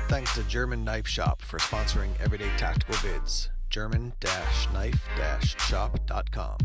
Thanks to German Knife Shop for sponsoring Everyday Tactical Vids. German-knife-shop.com.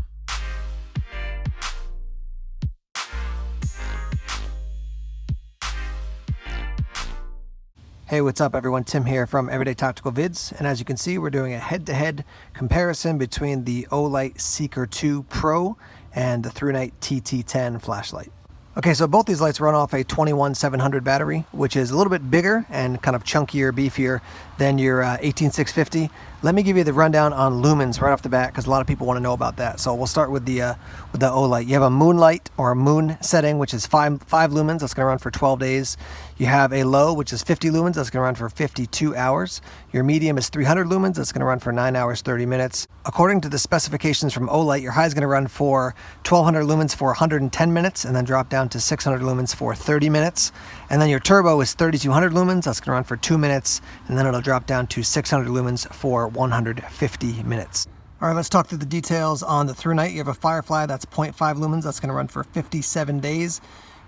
Hey, what's up everyone? Tim here from Everyday Tactical Vids, and as you can see, we're doing a head-to-head comparison between the Olight Seeker 2 Pro and the Thrunite TT10 flashlight. Okay, so both these lights run off a 21700 battery, which is a little bit bigger and kind of chunkier, beefier than your 18650. Let me give you the rundown on lumens right off the bat, because a lot of people want to know about that. So we'll start with the Olight. You have a moonlight or a moon setting, which is 5 lumens. That's going to run for 12 days. You have a low, which is 50 lumens. That's going to run for 52 hours. Your medium is 300 lumens. That's going to run for 9 hours, 30 minutes. According to the specifications from Olight, your high is going to run for 1200 lumens for 110 minutes and then drop down to 600 lumens for 30 minutes. And then your turbo is 3200 lumens. That's going to run for 2 minutes, and then it'll drop down to 600 lumens for 150 minutes. All right, let's talk through the details on the Thrunite. You have a Firefly that's 0.5 lumens. That's going to run for 57 days.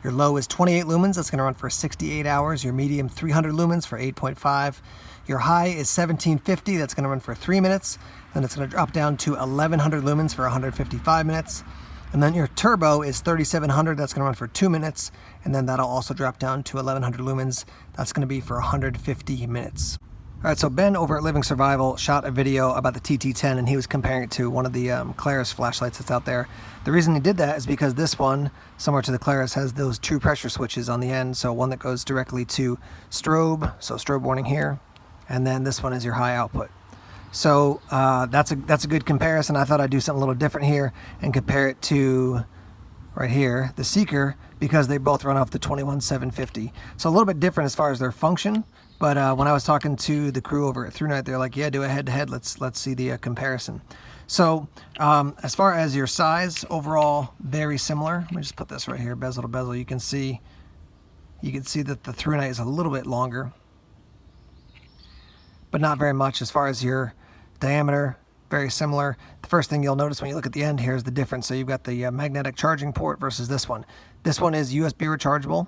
Your low is 28 lumens. That's going to run for 68 hours. Your medium, 300 lumens for 8.5. Your high is 1750. That's going to run for 3 minutes. Then it's going to drop down to 1100 lumens for 155 minutes. And then your turbo is 3700. That's going to run for 2 minutes. And then that'll also drop down to 1100 lumens. That's going to be for 150 minutes. All right, so Ben over at Living Survival shot a video about the TT10, and he was comparing it to one of the Claris flashlights that's out there. The reason he did that is because this one, similar to the Claris, has those true pressure switches on the end. So one that goes directly to strobe, so strobe warning here, and then this one is your high output. So that's a good comparison. I thought I'd do something a little different here and compare it to right here, the Seeker, because they both run off the 21750. So a little bit different as far as their function. But when I was talking to the crew over at Thrunite, they're like, yeah, do a head-to-head. Let's see the comparison. So as far as your size, overall, very similar. Let me just put this right here, bezel to bezel. You can see that the Thrunite is a little bit longer, but not very much. As far as your diameter, very similar. The first thing you'll notice when you look at the end here is the difference. So you've got the magnetic charging port versus this one. This one is USB rechargeable.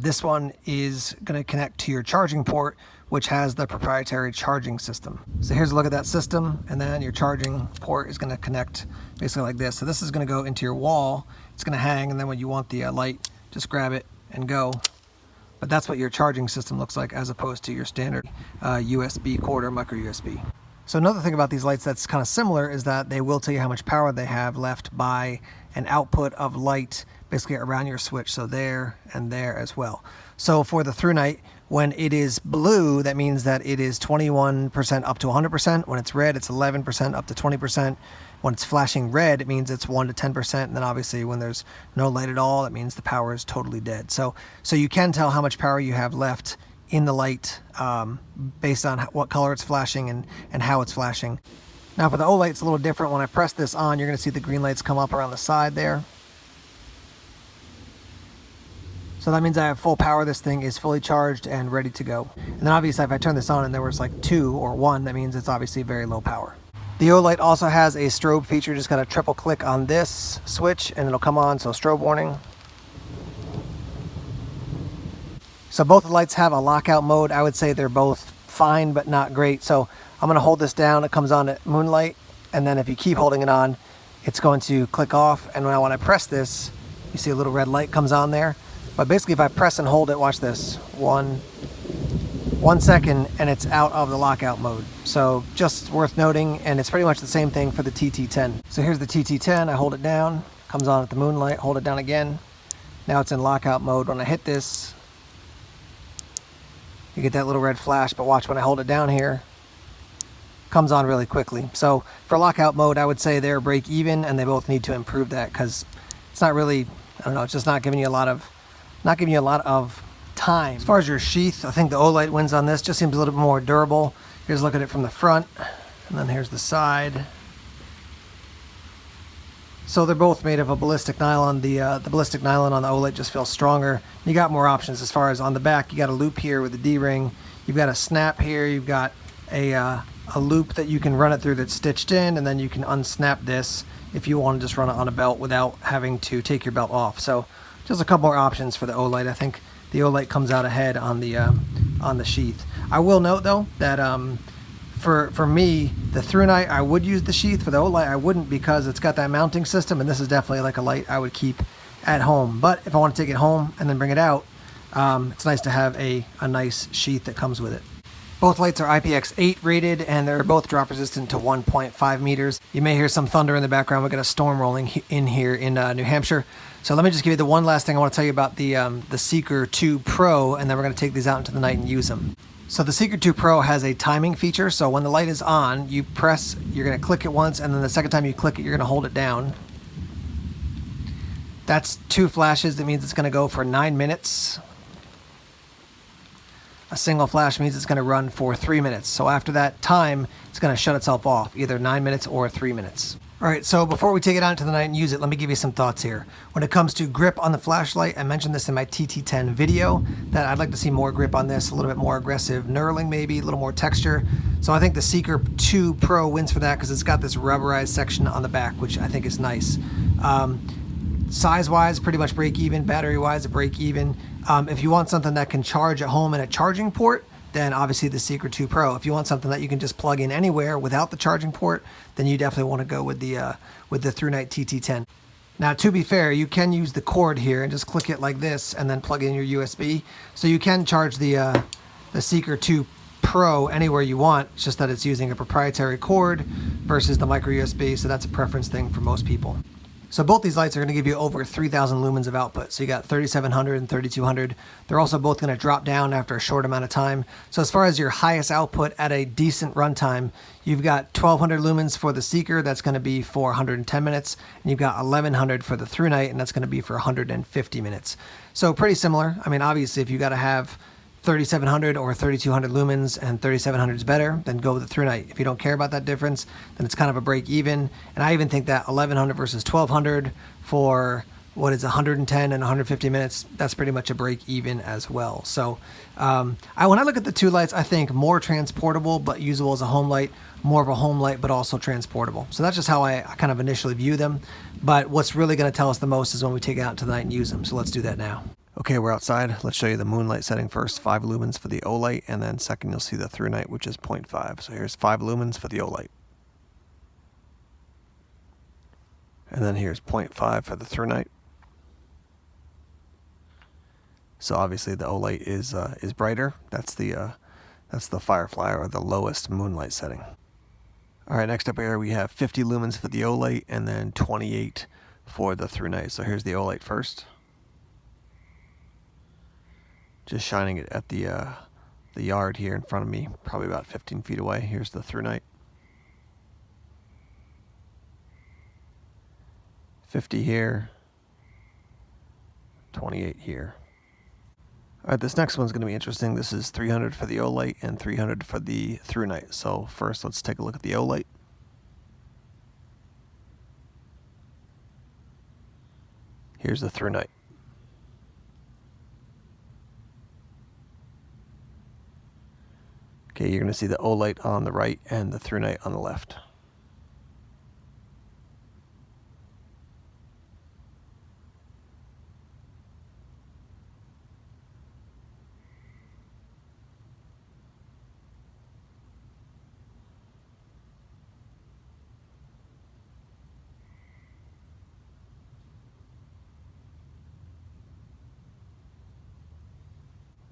This one is going to connect to your charging port, which has the proprietary charging system. So here's a look at that system, and then your charging port is going to connect basically like this. So this is going to go into your wall. It's going to hang, and then when you want the light, just grab it and go. But that's what your charging system looks like, as opposed to your standard USB cord or micro USB. So another thing about these lights that's kind of similar is that they will tell you how much power they have left by an output of light basically around your switch, so there and there as well. So for the Thrunite, when it is blue, that means that it is 21% up to 100%. When it's red, it's 11% up to 20%. When it's flashing red, it means it's 1 to 10%. And then obviously when there's no light at all, that means the power is totally dead. So you can tell how much power you have left in the light based on what color it's flashing and how it's flashing. Now for the Olight, it's a little different. When I press this on, you're going to see the green lights come up around the side there. So that means I have full power. This thing is fully charged and ready to go. And then obviously if I turn this on and there was like 2 or 1, that means it's obviously very low power. The Olight also has a strobe feature. Just got to triple click on this switch and it'll come on, so strobe warning. So both the lights have a lockout mode. I would say they're both fine, but not great. So I'm going to hold this down. It comes on at moonlight. And then if you keep holding it on, it's going to click off. And when I press this, you see a little red light comes on there. But basically if I press and hold it, watch this, one second and it's out of the lockout mode. So just worth noting, and it's pretty much the same thing for the TT10. So here's the TT10, I hold it down, comes on at the moonlight, hold it down again. Now it's in lockout mode. When I hit this, you get that little red flash, but watch when I hold it down here, comes on really quickly. So for lockout mode, I would say they're break even, and they both need to improve that, because it's not really, I don't know, it's just not giving you a lot of time. As far as your sheath, I think the Olight wins on this. Just seems a little bit more durable. Here's a look at it from the front, and then here's the side. So they're both made of a ballistic nylon. The ballistic nylon on the Olight just feels stronger. You got more options as far as on the back. You got a loop here with the D-ring. You've got a snap here. You've got a loop that you can run it through that's stitched in, and then you can unsnap this if you want to just run it on a belt without having to take your belt off. So just a couple more options for the Olight. I think the Olight comes out ahead on the on the sheath. I will note though that for me, the Thrunite, I would use the sheath. For the Olight, I wouldn't, because it's got that mounting system, and this is definitely like a light I would keep at home. But if I want to take it home and then bring it out, it's nice to have a nice sheath that comes with it. Both lights are IPX8 rated, and they're both drop resistant to 1.5 meters. You may hear some thunder in the background. We've got a storm rolling in here in New Hampshire. So let me just give you the one last thing I want to tell you about the Seeker 2 Pro, and then we're going to take these out into the night and use them. So the Seeker 2 Pro has a timing feature. So when the light is on, you're going to click it once, and then the second time you click it, you're going to hold it down. That's 2 flashes. That means it's going to go for 9 minutes. A single flash means it's going to run for 3 minutes. So after that time, it's going to shut itself off, either 9 minutes or 3 minutes. All right, so before we take it out into the night and use it, let me give you some thoughts here. When it comes to grip on the flashlight, I mentioned this in my TT10 video, that I'd like to see more grip on this, a little bit more aggressive knurling maybe, a little more texture. So I think the Seeker 2 Pro wins for that, because it's got this rubberized section on the back, which I think is nice. Size-wise, pretty much break even. Battery-wise, break even. If you want something that can charge at home in a charging port, then obviously the Seeker 2 Pro. If you want something that you can just plug in anywhere without the charging port, then you definitely want to go with the Thrunite TT10. Now, to be fair, you can use the cord here and just click it like this and then plug in your USB. So you can charge the Seeker 2 Pro anywhere you want. It's just that it's using a proprietary cord versus the micro USB, so that's a preference thing for most people. So both these lights are going to give you over 3,000 lumens of output. So you got 3,700 and 3,200. They're also both going to drop down after a short amount of time. So as far as your highest output at a decent runtime, you've got 1,200 lumens for the Seeker. That's going to be for 110 minutes. And you've got 1,100 for the Thrunite, and that's going to be for 150 minutes. So pretty similar. I mean, obviously, if you got to have 3,700 or 3,200 lumens and 3,700 is better, then go with the Thrunite. If you don't care about that difference, then it's kind of a break even. And I even think that 1,100 versus 1,200 for what is 110 and 150 minutes, that's pretty much a break even as well. So when I look at the two lights, I think more transportable but usable as a home light, more of a home light but also transportable. So that's just how I kind of initially view them. But what's really going to tell us the most is when we take it out into the night and use them. So let's do that now. Okay, we're outside. Let's show you the moonlight setting first. 5 lumens for the Olight, and then second you'll see the Thrunite, which is 0.5. So here's 5 lumens for the Olight. And then here's 0.5 for the Thrunite. So obviously the Olight is brighter. That's the Firefly, or the lowest moonlight setting. All right, next up here we have 50 lumens for the Olight, and then 28 for the Thrunite. So here's the Olight first. Just shining it at the yard here in front of me, probably about 15 feet away. Here's the Thrunite. 50 here, 28 here. All right, this next one's going to be interesting. This is 300 for the Olight and 300 for the Thrunite. So first, let's take a look at the Olight. Here's the Thrunite. Okay, you're going to see the Olight on the right and the Thrunite on the left.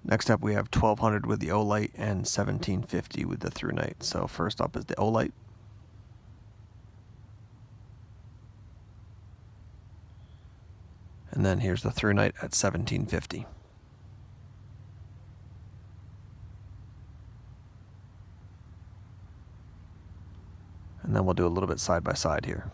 Next up, we have 1,200 with the Olight and 1,750 with the Thrunite. So first up is the Olight. And then here's the Thrunite at 1,750. And then we'll do a little bit side by side here.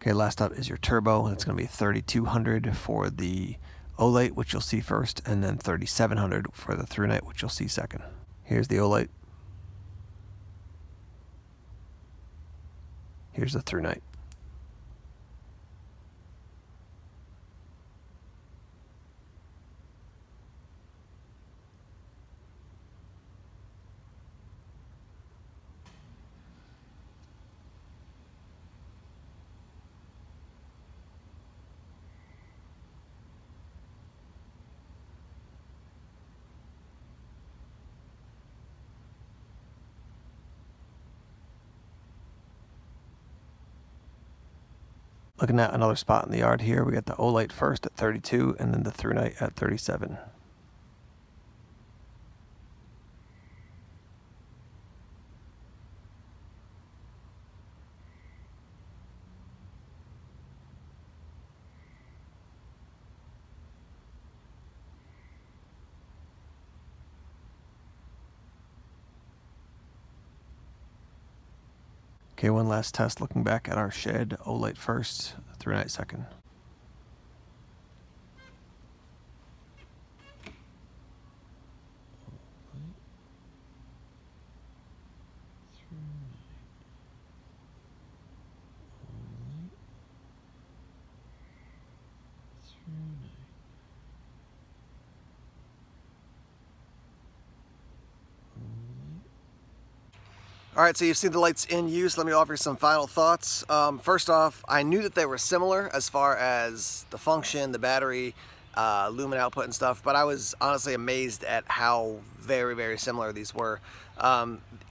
Okay, last up is your turbo. It's going to be 3,200 for the Olight, which you'll see first, and then 3,700 for the Thrunite, which you'll see second. Here's the Olight. Here's the Thrunite. Looking at another spot in the yard here, we got the Olight first at 32 and then the Thrunite at 37. Okay, one last test looking back at our shed. Olight first, Thrunite second. All right, so you've seen the lights in use. Let me offer you some final thoughts. First off, I knew that they were similar as far as the function, the battery, lumen output and stuff, but I was honestly amazed at how very, very similar these were.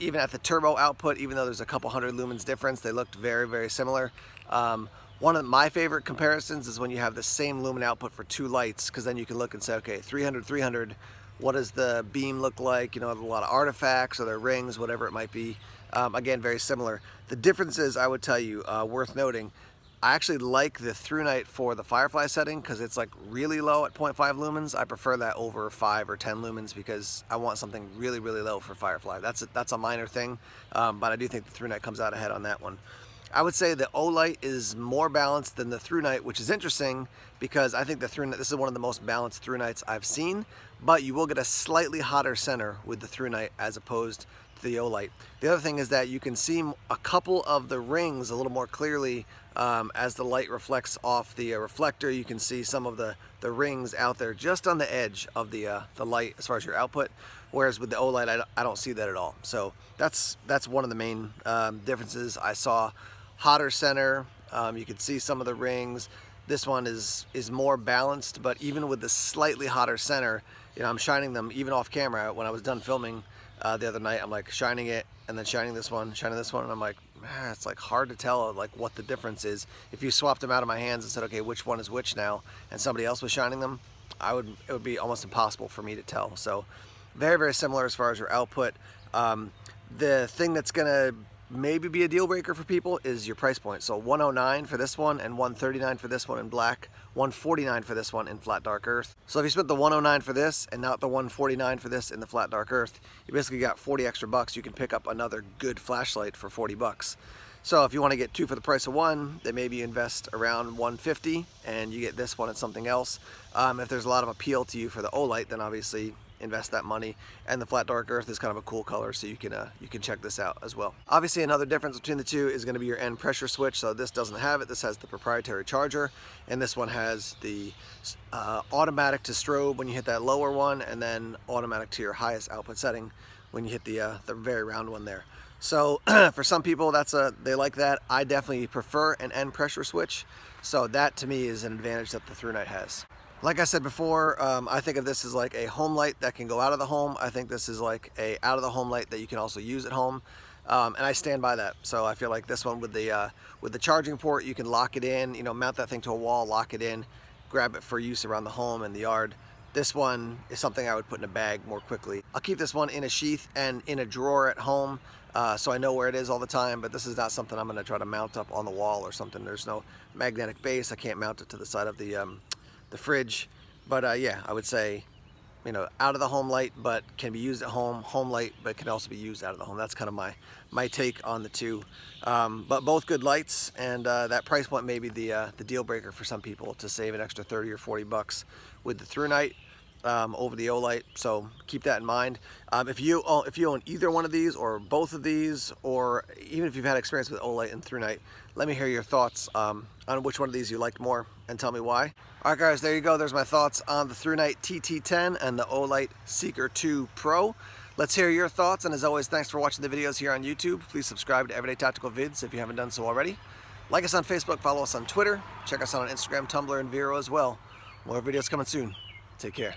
Even at the turbo output, even though there's a couple hundred lumens difference, they looked very, very similar. One of my favorite comparisons is when you have the same lumen output for two lights, because then you can look and say, okay, 300, 300, what does the beam look like? You know, a lot of artifacts or their rings, whatever it might be. Again, very similar. The differences, I would tell you, worth noting, I actually like the Thrunite for the Firefly setting because it's like really low at 0.5 lumens. I prefer that over 5 or 10 lumens because I want something really, really low for Firefly. That's a minor thing, but I do think the Thrunite comes out ahead on that one. I would say the Olight is more balanced than the Thrunite, which is interesting because I think the Thrunite, this is one of the most balanced Thrunites I've seen, but you will get a slightly hotter center with the Thrunite as opposed to the Olight. The other thing is that you can see a couple of the rings a little more clearly as the light reflects off the reflector. You can see some of the rings out there just on the edge of the light as far as your output, whereas with the Olight I don't see that at all. So that's one of the main differences. I saw hotter center, you can see some of the rings. This one is more balanced, but even with the slightly hotter center, you know, I'm shining them even off camera. When I was done filming the other night, I'm like shining it and then shining this one, and I'm like, man, it's like hard to tell like what the difference is. If you swapped them out of my hands and said, okay, which one is which now, and somebody else was shining them, it would be almost impossible for me to tell. So very, very similar as far as your output. The thing that's gonna maybe be a deal breaker for people is your price point. So $109 for this one and $139 for this one in black, $149 for this one in flat dark earth. So if you spent the $109 for this and not the $149 for this in the flat dark earth, you basically got 40 extra bucks. You can pick up another good flashlight for 40 bucks. So if you want to get two for the price of one, then maybe you invest around $150 and you get this one and something else. If there's a lot of appeal to you for the Olight, then obviously invest that money. And the flat dark earth is kind of a cool color, so you can check this out as well. Obviously, another difference between the two is going to be your end pressure switch. So this doesn't have it. This has the proprietary charger, and this one has the automatic to strobe when you hit that lower one, and then automatic to your highest output setting when you hit the very round one there. So for some people, they like that. I definitely prefer an end pressure switch. So that to me is an advantage that the Thrunite has. Like I said before, I think of this as like a home light that can go out of the home. I think this is like a out of the home light that you can also use at home, and I stand by that. So I feel like this one with the charging port, you can lock it in, you know, mount that thing to a wall, lock it in, grab it for use around the home and the yard. This one is something I would put in a bag more quickly. I'll keep this one in a sheath and in a drawer at home, so I know where it is all the time, but this is not something I'm gonna try to mount up on the wall or something. There's no magnetic base. I can't mount it to the side of the fridge. But yeah, I would say, you know, out of the home light, but can be used at home. Home light, but can also be used out of the home. That's kind of my take on the two. But both good lights, and that price point may be the deal breaker for some people to save an extra 30 or 40 bucks with the Thrunite over the Olight. So keep that in mind. If you own either one of these or both of these, or even if you've had experience with Olight and Thrunite, let me hear your thoughts on which one of these you liked more and tell me why. All right, guys, there you go. There's my thoughts on the Thrunite TT10 and the Olight Seeker 2 Pro. Let's hear your thoughts, and as always, thanks for watching the videos here on YouTube. Please subscribe to Everyday Tactical Vids if you haven't done so already. Like us on Facebook, follow us on Twitter, check us out on Instagram, Tumblr, and Vero as well. More videos coming soon. Take care.